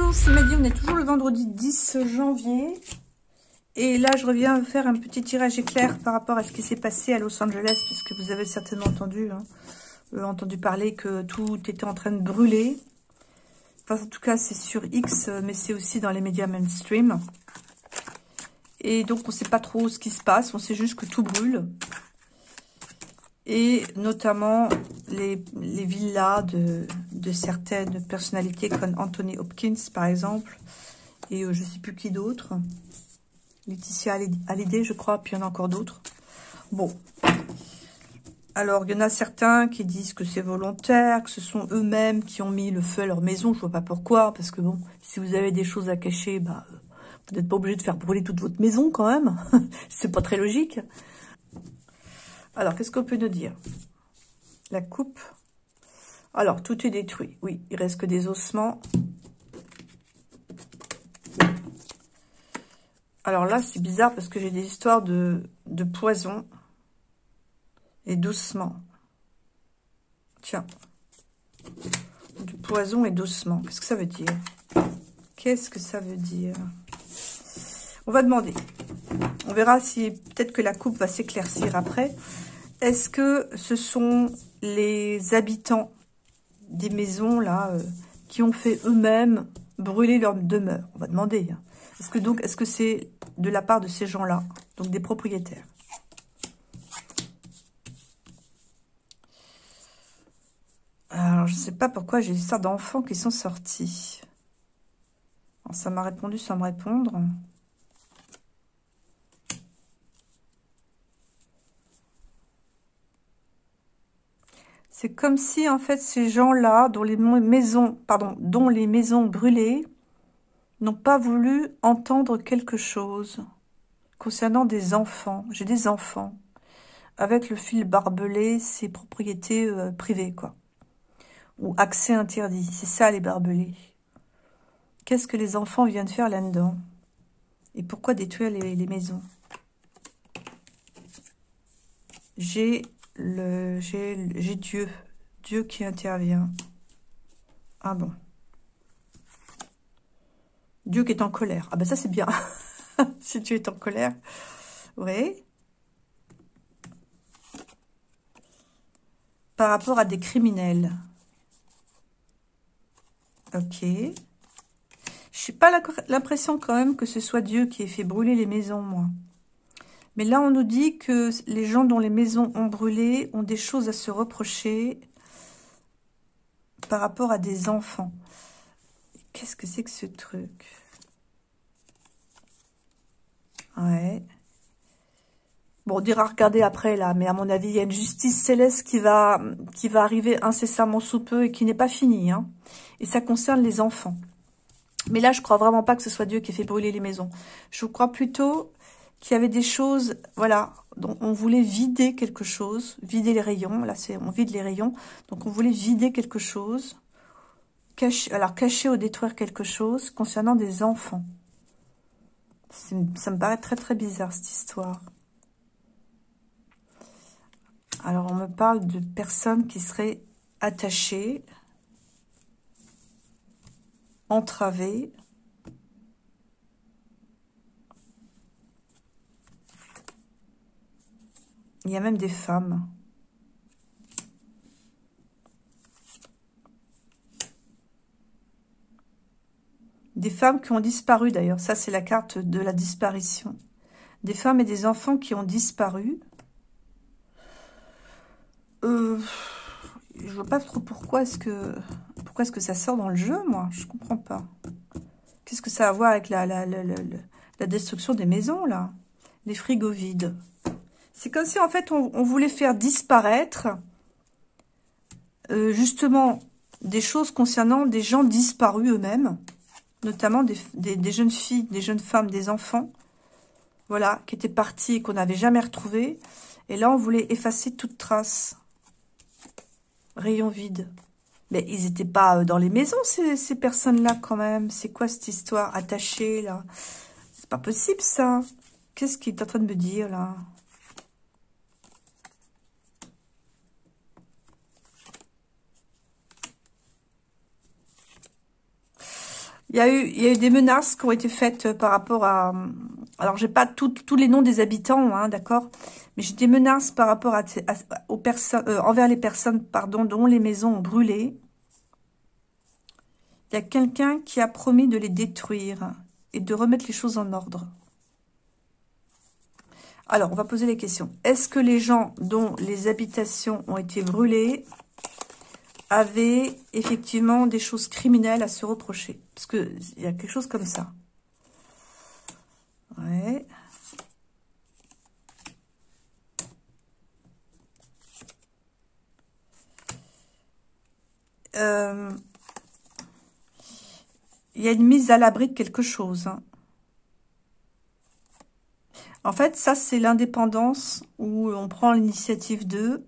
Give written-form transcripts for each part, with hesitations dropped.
Bonjour, c'est Maddy, on est toujours le vendredi 10 janvier. Et là, je reviens faire un petit tirage éclair par rapport à ce qui s'est passé à Los Angeles, puisque vous avez certainement entendu parler que tout était en train de brûler. Enfin, en tout cas, c'est sur X, mais c'est aussi dans les médias mainstream. Et donc, on ne sait pas trop ce qui se passe, on sait juste que tout brûle. Et notamment les villas de certaines personnalités comme Anthony Hopkins, par exemple, et je ne sais plus qui d'autre. Laetitia Hallyday, je crois, puis il y en a encore d'autres. Bon. Alors, il y en a certains qui disent que c'est volontaire, que ce sont eux-mêmes qui ont mis le feu à leur maison. Je ne vois pas pourquoi, parce que bon, si vous avez des choses à cacher, bah, vous n'êtes pas obligé de faire brûler toute votre maison quand même. C'est pas très logique. Alors, qu'est-ce qu'on peut nous dire? La coupe. Alors, tout est détruit. Oui, il reste que des ossements. Alors là, c'est bizarre parce que j'ai des histoires de poison et d'ossements. Tiens. De poison et d'ossements. Qu'est-ce que ça veut dire? Qu'est-ce que ça veut dire? On va demander. On verra si peut-être que la coupe va s'éclaircir après. Est-ce que ce sont les habitants des maisons là qui ont fait eux-mêmes brûler leur demeure? On va demander. Hein. Est-ce que c'est de la part de ces gens-là, donc des propriétaires? Alors, je ne sais pas pourquoi j'ai des histoires d'enfants qui sont sortis. Alors, ça m'a répondu sans me répondre. C'est comme si, en fait, ces gens-là, dont les maisons brûlées, n'ont pas voulu entendre quelque chose concernant des enfants. J'ai des enfants. Avec le fil barbelé, c'est propriété privée, quoi. Ou accès interdit. C'est ça, les barbelés. Qu'est-ce que les enfants viennent faire là-dedans? Et pourquoi détruire les maisons? J'ai Dieu. Dieu qui intervient. Ah bon. Dieu qui est en colère. Ah ben ça, c'est bien. Si Dieu est en colère. Oui. Par rapport à des criminels. Ok. Je n'ai pas l'impression quand même que ce soit Dieu qui ait fait brûler les maisons, moi. Mais là, on nous dit que les gens dont les maisons ont brûlé ont des choses à se reprocher par rapport à des enfants. Qu'est-ce que c'est que ce truc? Ouais. Bon, on dira regarder après, là, mais à mon avis, il y a une justice céleste qui va arriver incessamment sous peu et qui n'est pas finie. Hein. Et ça concerne les enfants. Mais là, je crois vraiment pas que ce soit Dieu qui ait fait brûler les maisons. Je crois plutôt qu'il y avait des choses, voilà, dont on voulait vider quelque chose, vider les rayons. Là, on vide les rayons. Donc, on voulait vider quelque chose, cacher ou détruire quelque chose concernant des enfants. Ça me paraît très, très bizarre, cette histoire. Alors, on me parle de personnes qui seraient attachées, entravées. Il y a même des femmes. Des femmes qui ont disparu, d'ailleurs. Ça, c'est la carte de la disparition. Des femmes et des enfants qui ont disparu. Je vois pas trop pourquoi est-ce que ça sort dans le jeu, moi. Je comprends pas. Qu'est-ce que ça a à voir avec la destruction des maisons, là? Les frigos vides. C'est comme si, en fait, on voulait faire disparaître, justement, des choses concernant des gens disparus eux-mêmes, notamment des jeunes filles, des jeunes femmes, des enfants, voilà, qui étaient partis et qu'on n'avait jamais retrouvés. Et là, on voulait effacer toute trace. Rayon vide. Mais ils n'étaient pas dans les maisons, ces personnes-là, quand même. C'est quoi cette histoire attachée, là? C'est pas possible, ça. Qu'est-ce qu'il est en train de me dire, là? Il il y a eu des menaces qui ont été faites par rapport à... Alors, j'ai pas tous les noms des habitants, hein, d'accord? Mais j'ai des menaces par rapport aux personnes, envers les personnes, pardon, dont les maisons ont brûlé. Il y a quelqu'un qui a promis de les détruire et de remettre les choses en ordre. Alors, on va poser les questions. Est-ce que les gens dont les habitations ont été brûlées avaient effectivement des choses criminelles à se reprocher? Parce qu'il y a quelque chose comme ça. Ouais. Il y a une mise à l'abri de quelque chose, hein. En fait, ça, c'est l'indépendance où on prend l'initiative d'eux.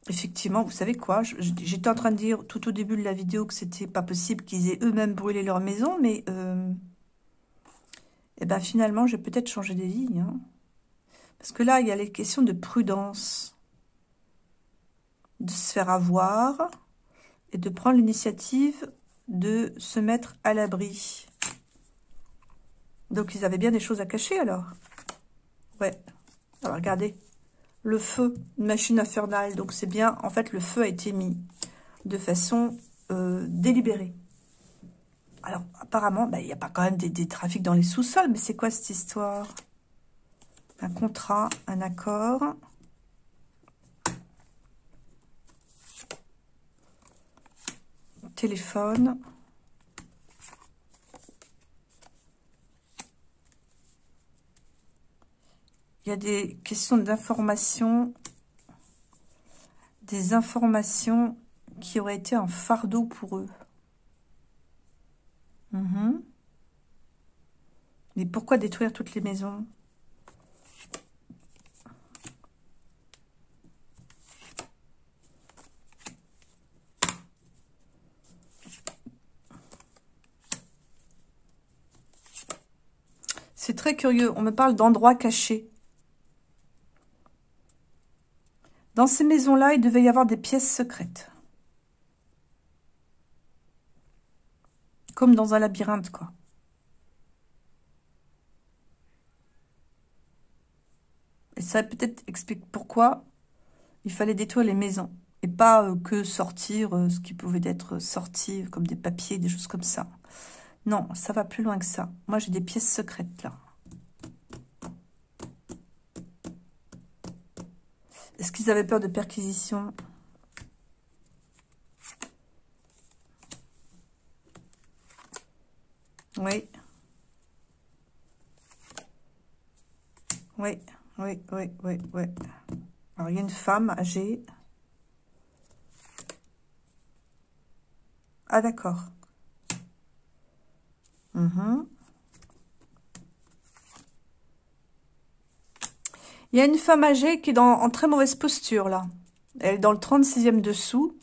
Effectivement, vous savez quoi? J'étais en train de dire tout au début de la vidéo que c'était pas possible qu'ils aient eux-mêmes brûlé leur maison, mais eh ben, finalement, j'ai peut-être changé des lignes, hein. Parce que là, il y a les questions de prudence, de se faire avoir et de prendre l'initiative de se mettre à l'abri. Donc, ils avaient bien des choses à cacher, alors. Ouais. Alors, regardez. Le feu, une machine infernale. Donc, c'est bien. En fait, le feu a été mis de façon délibérée. Alors, apparemment, bah, il n'y a pas quand même des trafics dans les sous-sols. Mais c'est quoi cette histoire? Un contrat, un accord. Téléphone. Il y a des questions d'information, des informations qui auraient été un fardeau pour eux. Mais pourquoi détruire toutes les maisons? C'est très curieux. On me parle d'endroits cachés. Dans ces maisons-là, il devait y avoir des pièces secrètes. Comme dans un labyrinthe, quoi. Et ça peut-être explique pourquoi il fallait détruire les maisons. Et pas que sortir ce qui pouvait être sorti, comme des papiers, des choses comme ça. Non, ça va plus loin que ça. Moi, j'ai des pièces secrètes, là. Est-ce qu'ils avaient peur de perquisition? Oui. Oui, oui, oui, oui, oui. Alors, il y a une femme âgée. Ah, d'accord. Il y a une femme âgée qui est en très mauvaise posture, là. Elle est dans le 36e dessous.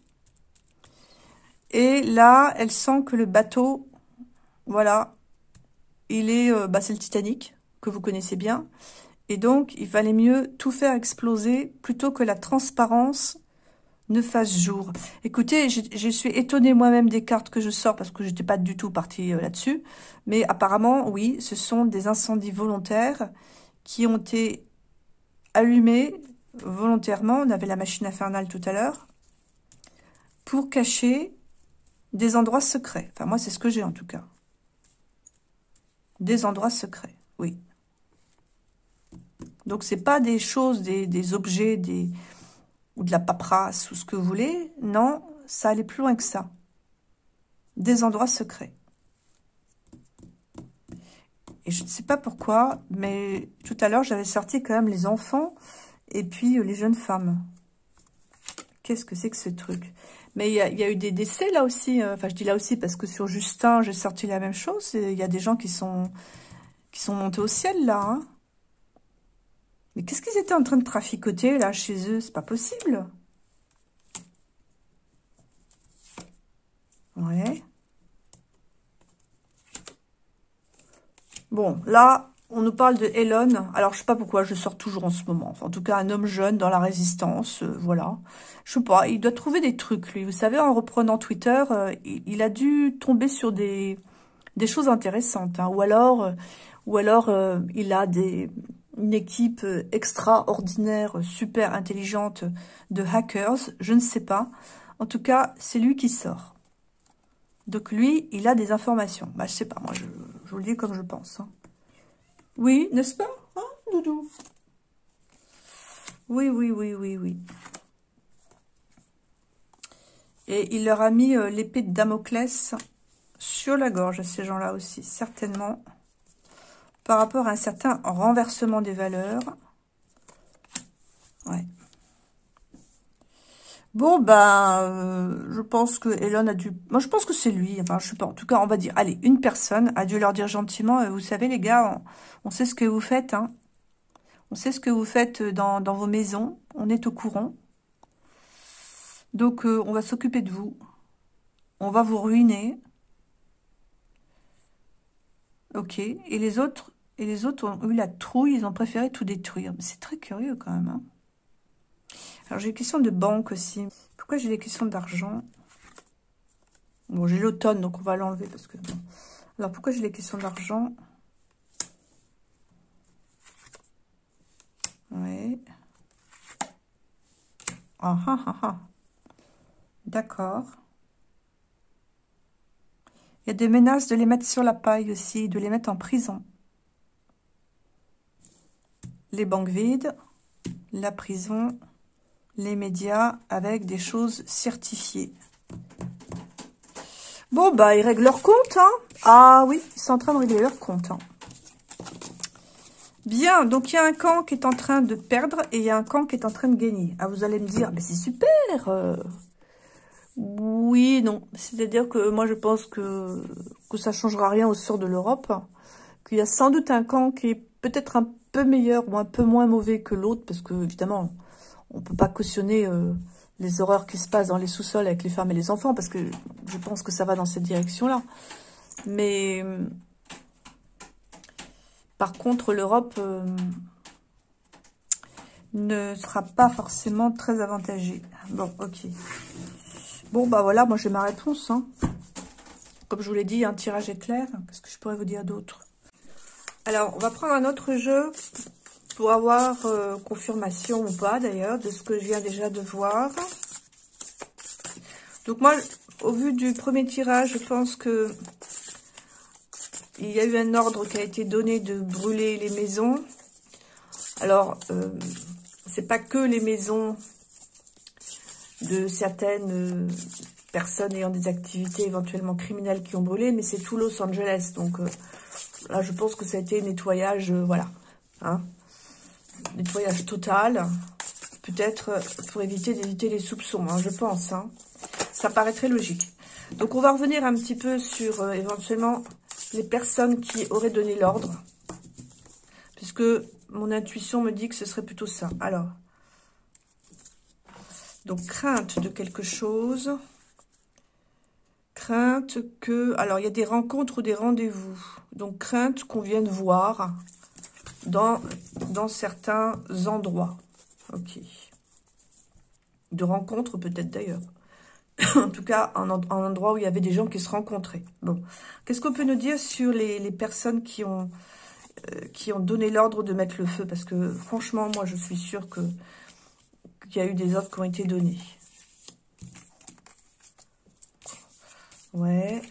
Et là, elle sent que le bateau, voilà, il est, bah, c'est le Titanic, que vous connaissez bien. Et donc, il valait mieux tout faire exploser plutôt que la transparence ne fasse jour. Écoutez, je suis étonnée moi-même des cartes que je sors parce que je n'étais pas du tout partie là-dessus. Mais apparemment, oui, ce sont des incendies volontaires qui ont été allumés volontairement. On avait la machine infernale tout à l'heure. Pour cacher des endroits secrets. Enfin, moi, c'est ce que j'ai en tout cas. Des endroits secrets, oui. Donc, c'est pas des choses, des objets, ou de la paperasse, ou ce que vous voulez. Non, ça allait plus loin que ça. Des endroits secrets. Et je ne sais pas pourquoi, mais tout à l'heure, j'avais sorti quand même les enfants et puis les jeunes femmes. Qu'est-ce que c'est que ce truc? Mais il y a eu des décès là aussi. Enfin, je dis là aussi parce que sur Justin, j'ai sorti la même chose. Il y a des gens qui sont montés au ciel là, hein. Mais qu'est-ce qu'ils étaient en train de traficoter là chez eux? C'est pas possible. Ouais. Bon, là, On nous parle de Elon. Alors, je sais pas pourquoi je sors toujours en ce moment. Enfin, en tout cas, un homme jeune dans la résistance, voilà. Je sais pas, il doit trouver des trucs, lui. Vous savez, en reprenant Twitter, il a dû tomber sur des choses intéressantes. Hein. Ou alors il a une équipe extraordinaire, super intelligente de hackers. Je ne sais pas. En tout cas, c'est lui qui sort. Donc, lui, il a des informations. Bah, je sais pas, moi, je vous le dis comme je pense. Hein. Oui, n'est-ce pas, hein, Doudou? Oui, oui, oui, oui, oui. Et il leur a mis l'épée de Damoclès sur la gorge à ces gens-là aussi, certainement. Par rapport à un certain renversement des valeurs. Ouais. Bon, ben, je pense que Elon a dû... Moi, je pense que c'est lui. Enfin, je sais pas. En tout cas, on va dire... Allez, une personne a dû leur dire gentiment, vous savez, les gars, on sait ce que vous faites, hein. On sait ce que vous faites dans vos maisons. On est au courant. Donc, on va s'occuper de vous. On va vous ruiner. Ok. Et les autres ont eu la trouille. Ils ont préféré tout détruire. Mais c'est très curieux quand même. Hein. Alors, j'ai des questions de banque aussi. Pourquoi j'ai des questions d'argent? Bon, j'ai l'automne, donc on va l'enlever parce que... Bon. Alors, pourquoi j'ai les questions d'argent? Ouais. Ah, ah, ah, ah. D'accord. Il y a des menaces de les mettre sur la paille aussi, de les mettre en prison. Les banques vides, la prison, les médias avec des choses certifiées. Bon, bah, ils règlent leur compte, hein. Ah oui, ils sont en train de régler leur compte, hein. Bien, donc il y a un camp qui est en train de perdre et il y a un camp qui est en train de gagner. Ah, vous allez me dire, mais c'est super. Oui, non. C'est-à-dire que moi, je pense que ça changera rien au sort de l'Europe. Qu'il y a sans doute un camp qui est peut-être un peu meilleur ou un peu moins mauvais que l'autre, parce que, évidemment, on peut pas cautionner les horreurs qui se passent dans les sous-sols avec les femmes et les enfants, parce que je pense que ça va dans cette direction-là. Mais... Par contre, l'Europe ne sera pas forcément très avantagée. Bon, ok. Bon, bah voilà, moi j'ai ma réponse. Hein. Comme je vous l'ai dit, un tirage éclair. Qu'est-ce que je pourrais vous dire d'autre? Alors, on va prendre un autre jeu pour avoir confirmation ou pas, d'ailleurs, de ce que je viens déjà de voir. Donc moi, au vu du premier tirage, je pense que... Il y a eu un ordre qui a été donné de brûler les maisons. Alors, c'est pas que les maisons de certaines personnes ayant des activités éventuellement criminelles qui ont brûlé, mais c'est tout Los Angeles. Donc là, je pense que ça a été un nettoyage, voilà. Hein, nettoyage total. Peut-être pour d'éviter les soupçons, hein, je pense. Hein. Ça paraît très logique. Donc, on va revenir un petit peu sur éventuellement... les personnes qui auraient donné l'ordre, puisque mon intuition me dit que ce serait plutôt ça. Alors, donc crainte de quelque chose, crainte que... Alors, il y a des rencontres ou des rendez-vous, donc crainte qu'on vienne voir dans certains endroits. Ok. De rencontres peut-être d'ailleurs. En tout cas, un endroit où il y avait des gens qui se rencontraient. Bon, qu'est-ce qu'on peut nous dire sur les personnes qui ont donné l'ordre de mettre le feu? Parce que, franchement, moi, je suis sûre qu'il y a eu des ordres qui ont été donnés. Ouais.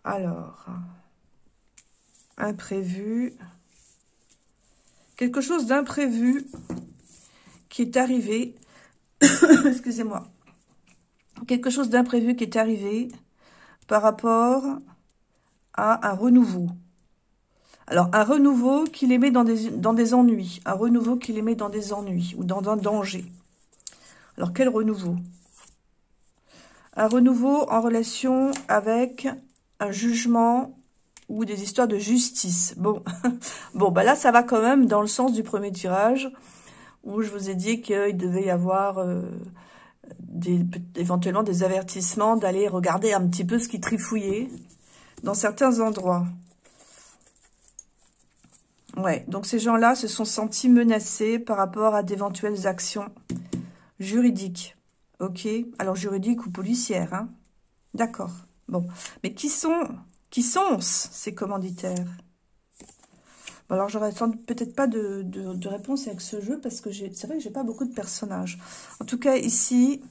Alors, imprévu. Quelque chose d'imprévu qui est arrivé... Excusez-moi. Quelque chose d'imprévu qui est arrivé par rapport à un renouveau. Alors, un renouveau qui les met dans des ennuis. Un renouveau qui les met dans des ennuis ou dans un danger. Alors, quel renouveau? Un renouveau en relation avec un jugement ou des histoires de justice. Bon, bon, bah là, ça va quand même dans le sens du premier tirage où je vous ai dit qu'il devait y avoir éventuellement des avertissements d'aller regarder un petit peu ce qui trifouillait dans certains endroits. Ouais, donc ces gens-là se sont sentis menacés par rapport à d'éventuelles actions juridiques. Ok, alors juridiques ou policières, hein. D'accord. Bon, mais qui sont ces commanditaires? Bon, alors j'aurais peut-être pas de réponse avec ce jeu parce que c'est vrai que j'ai pas beaucoup de personnages. En tout cas, ici,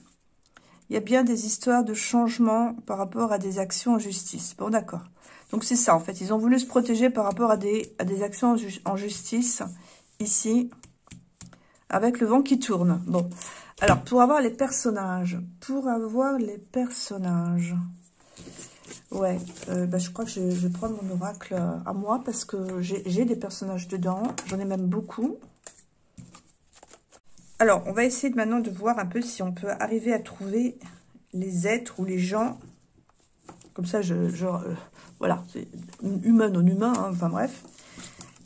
il y a bien des histoires de changement par rapport à des actions en justice. Bon, d'accord. Donc c'est ça, en fait. Ils ont voulu se protéger par rapport à des actions en justice, ici, avec le vent qui tourne. Bon, alors, pour avoir les personnages, ouais, bah, je crois que je vais prendre mon oracle à moi parce que j'ai des personnages dedans. J'en ai même beaucoup. Alors, on va essayer maintenant de voir un peu si on peut arriver à trouver les êtres ou les gens. Comme ça, voilà, c'est humain, non humain, hein, enfin bref,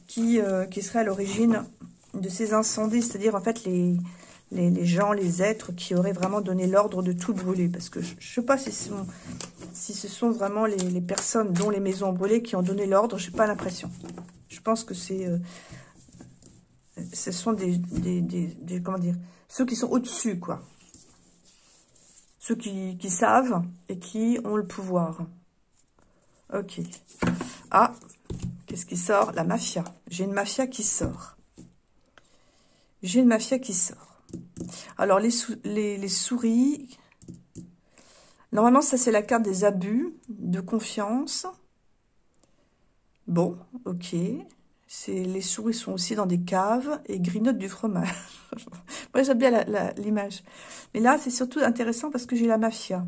qui serait à l'origine de ces incendies, c'est-à-dire en fait les gens, les êtres qui auraient vraiment donné l'ordre de tout brûler. Parce que je ne sais pas si ce sont vraiment les personnes dont les maisons ont brûlé qui ont donné l'ordre, je n'ai pas l'impression. Je pense que ce sont comment dire, ceux qui sont au-dessus, quoi. Ceux qui savent et qui ont le pouvoir. Ok. Ah, qu'est-ce qui sort? La mafia. J'ai une mafia qui sort. J'ai une mafia qui sort. Alors, les souris... Normalement, ça, c'est la carte des abus de confiance. Bon, ok. Les souris sont aussi dans des caves et grignotent du fromage. Moi, j'aime bien l'image. Mais là, c'est surtout intéressant parce que j'ai la mafia.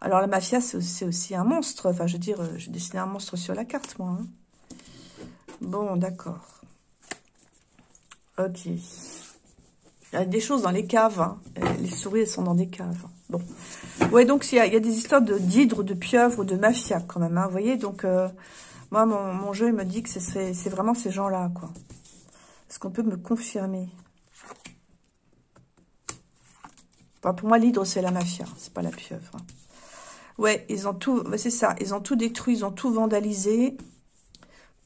Alors, la mafia, c'est aussi un monstre. Enfin, je veux dire, j'ai dessiné un monstre sur la carte, moi. Hein. Bon, d'accord. Ok. Il y a des choses dans les caves. Hein. Les souris, elles sont dans des caves. Bon. Ouais, donc, il y a des histoires d'hydre, de pieuvre, de mafia, quand même. Hein. Vous voyez, donc... moi, mon jeu, il me dit que c'est vraiment ces gens-là, quoi. Est-ce qu'on peut me confirmer? Enfin, pour moi, l'hydre, c'est la mafia. C'est pas la pieuvre. Ouais, ils ont tout... C'est ça. Ils ont tout détruit. Ils ont tout vandalisé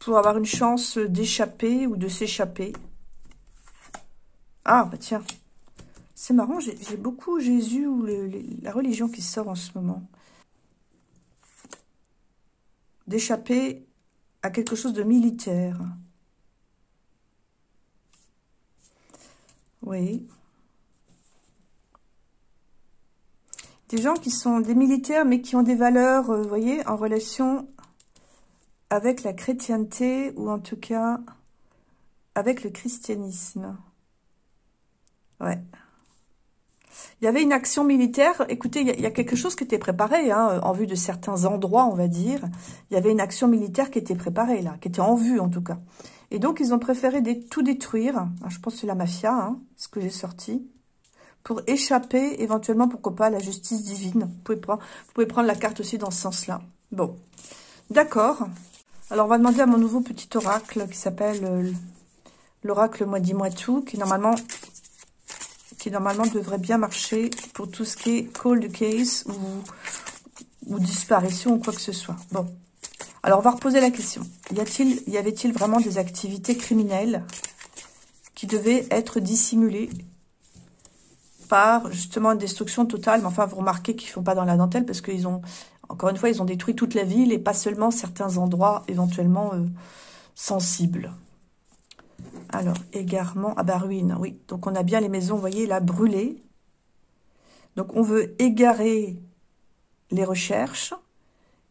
pour avoir une chance d'échapper ou de s'échapper. Ah, bah tiens. C'est marrant. J'ai beaucoup Jésus ou la religion qui sort en ce moment. D'échapper à quelque chose de militaire. Oui. Des gens qui sont des militaires, mais qui ont des valeurs, vous voyez, en relation avec la chrétienté, ou en tout cas, avec le christianisme. Ouais. Il y avait une action militaire. Écoutez, il y a quelque chose qui était préparé, hein, en vue de certains endroits, on va dire. Il y avait une action militaire qui était préparée, là, qui était en vue, en tout cas. Et donc, ils ont préféré tout détruire. Alors, je pense que c'est la mafia, hein, ce que j'ai sorti. Pour échapper, éventuellement, pourquoi pas, à la justice divine. Vous pouvez prendre la carte aussi dans ce sens-là. Bon, d'accord. Alors, on va demander à mon nouveau petit oracle qui s'appelle l'oracle Moi dis-moi tout, qui normalement devrait bien marcher pour tout ce qui est cold case ou disparition ou quoi que ce soit. Bon, alors on va reposer la question. Y avait-il vraiment des activités criminelles qui devaient être dissimulées par justement une destruction totale? Mais enfin, vous remarquez qu'ils ne font pas dans la dentelle parce qu'ils ont, encore une fois, ils ont détruit toute la ville et pas seulement certains endroits éventuellement sensibles. Alors, égarement, ah bah ruine, oui. Donc, on a bien les maisons, vous voyez, là, brûlées. Donc, on veut égarer les recherches.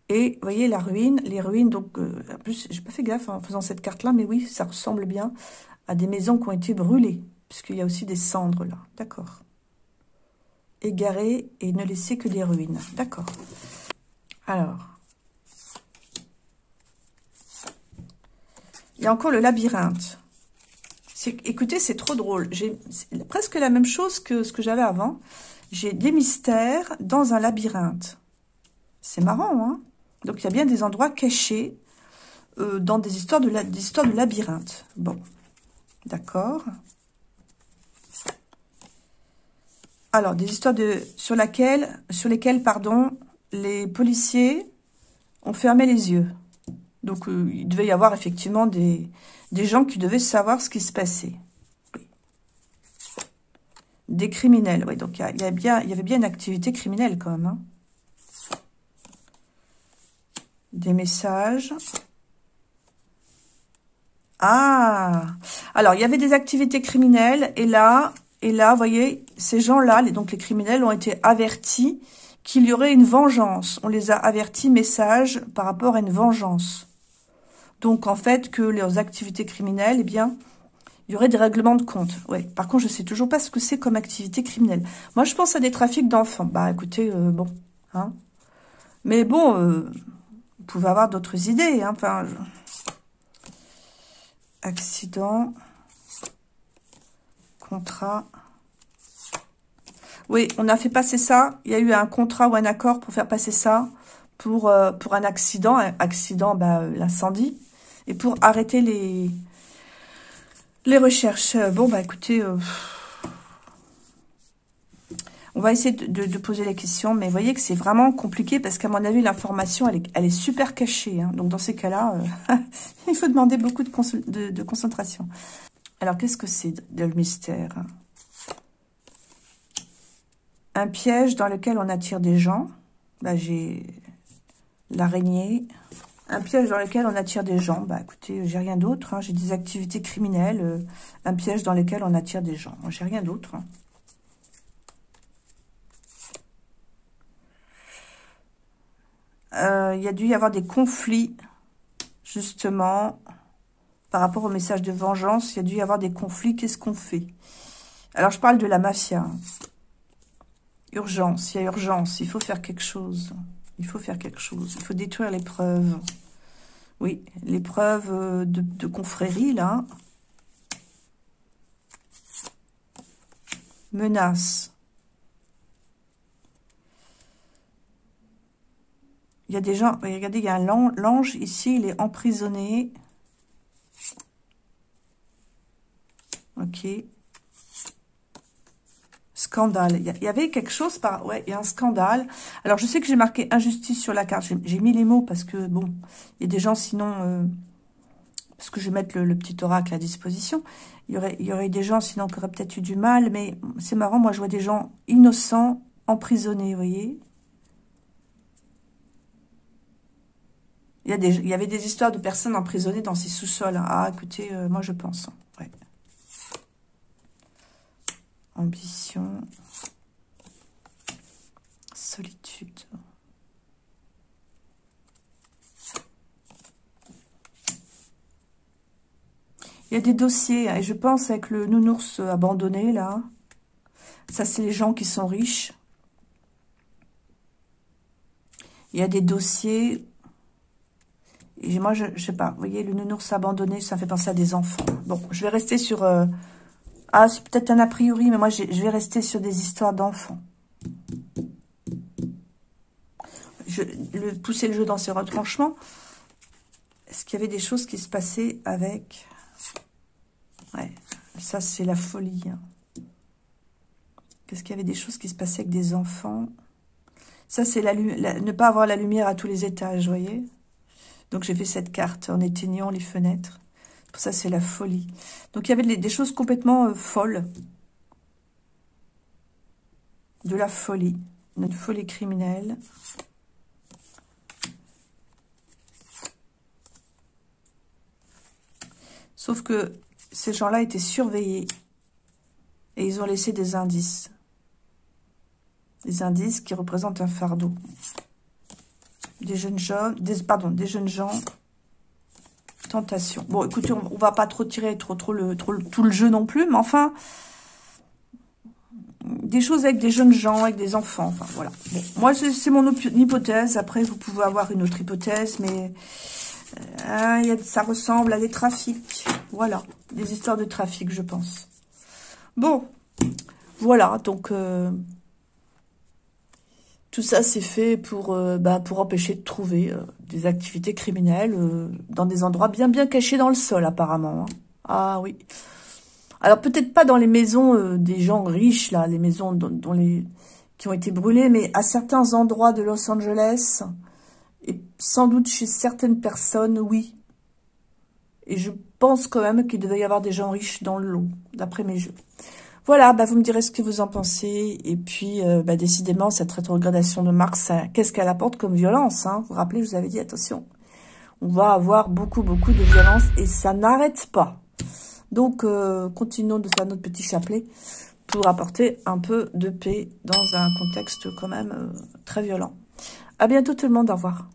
Et, vous voyez, la ruine, les ruines, donc, en plus, j'ai pas fait gaffe en faisant cette carte-là, mais oui, ça ressemble bien à des maisons qui ont été brûlées, puisqu'il y a aussi des cendres, là. D'accord. Égarer et ne laisser que des ruines. D'accord. Alors. Il y a encore le labyrinthe. Écoutez, c'est trop drôle. J'ai presque la même chose que ce que j'avais avant. J'ai des mystères dans un labyrinthe. C'est marrant, hein? Donc, il y a bien des endroits cachés dans des histoires de labyrinthe. Bon, d'accord. Alors, des histoires sur lesquelles, pardon, les policiers ont fermé les yeux. Donc, il devait y avoir effectivement des gens qui devaient savoir ce qui se passait. Oui. Des criminels, oui. Donc, il y avait bien une activité criminelle quand même. Hein. Des messages. Ah! Alors, il y avait des activités criminelles. Et là, vous voyez, ces gens-là, donc les criminels, ont été avertis qu'il y aurait une vengeance. On les a avertis, message, par rapport à une vengeance. Donc, en fait, que leurs activités criminelles, eh bien, il y aurait des règlements de compte. Ouais. Par contre, je sais toujours pas ce que c'est comme activité criminelle. Moi, je pense à des trafics d'enfants. Bah, écoutez, bon. Hein. Mais bon, vous pouvez avoir d'autres idées. Hein. Enfin, accident, contrat. Oui, on a fait passer ça. Il y a eu un contrat ou un accord pour faire passer ça pour un accident. L'incendie. Et pour arrêter les recherches. Bon, bah écoutez, on va essayer de poser les questions, mais vous voyez que c'est vraiment compliqué parce qu'à mon avis, l'information, elle est super cachée. Hein. Donc, dans ces cas-là, il faut demander beaucoup de concentration. Alors, qu'est-ce que c'est de le mystère? Un piège dans lequel on attire des gens. Bah, j'ai l'araignée. Un piège dans lequel on attire des gens. Bah, écoutez, j'ai rien d'autre. Hein. J'ai des activités criminelles. Un piège dans lequel on attire des gens. J'ai rien d'autre. Hein. Il y a dû y avoir des conflits, justement, par rapport au message de vengeance. Il y a dû y avoir des conflits. Qu'est-ce qu'on fait? Alors, je parle de la mafia. Urgence, il y a urgence. Il faut faire quelque chose. Il faut faire quelque chose. Il faut détruire les preuves. Oui, les preuves de confrérie, là. Menace. Il y a des gens, regardez, il y a l'ange ici, il est emprisonné. Ok. Scandale. Il y avait quelque chose par... Ouais, il y a un scandale. Alors, je sais que j'ai marqué injustice sur la carte. J'ai mis les mots parce que, bon, il y a des gens, sinon... parce que je vais mettre le petit oracle à disposition. Il y aurait des gens, sinon, qui auraient peut-être eu du mal. Mais c'est marrant, moi, je vois des gens innocents, emprisonnés, vous voyez. Il y avait des histoires de personnes emprisonnées dans ces sous-sols. Hein. Ah, écoutez, moi, je pense. Hein. Ouais. Ambition. Solitude. Il y a des dossiers, et je pense avec le nounours abandonné, là. Ça, c'est les gens qui sont riches. Il y a des dossiers... Et moi, je sais pas, vous voyez, le nounours abandonné, ça me fait penser à des enfants. Bon, je vais rester sur... Ah, c'est peut-être un a priori, mais moi, je vais rester sur des histoires d'enfants. Pousser le jeu dans ses retranchements. Est-ce qu'il y avait des choses qui se passaient avec... Ouais, ça, c'est la folie. Hein. Qu'est-ce qu'il y avait des choses qui se passaient avec des enfants? Ça, c'est ne pas avoir la lumière à tous les étages, vous voyez? Donc, j'ai fait cette carte en éteignant les fenêtres. Pour ça, c'est la folie. Donc, il y avait des choses complètement folles. De la folie. Une folie criminelle. Sauf que ces gens-là étaient surveillés. Et ils ont laissé des indices. Des indices qui représentent un fardeau. Des jeunes gens, des jeunes gens. Tentation. Bon, écoutez, on va pas trop tirer tout le jeu non plus, mais enfin, des choses avec des jeunes gens, avec des enfants, enfin, voilà. Bon, moi, c'est mon hypothèse. Après, vous pouvez avoir une autre hypothèse, mais ça ressemble à des trafics. Voilà, des histoires de trafic, je pense. Bon, voilà, donc... tout ça, c'est fait pour empêcher de trouver des activités criminelles dans des endroits bien cachés dans le sol, apparemment. Hein. Ah oui. Alors, peut-être pas dans les maisons des gens riches, là, les maisons qui ont été brûlées, mais à certains endroits de Los Angeles, Et sans doute chez certaines personnes, oui. Et je pense quand même qu'il devait y avoir des gens riches dans le lot, d'après mes jeux. Voilà, bah vous me direz ce que vous en pensez. Et puis, bah décidément, cette rétrogradation de Mars, qu'est-ce qu'elle apporte comme violence, hein? Vous vous rappelez, je vous avais dit, attention, on va avoir beaucoup de violence et ça n'arrête pas. Donc, continuons de faire notre petit chapelet pour apporter un peu de paix dans un contexte quand même très violent. À bientôt tout le monde, au revoir.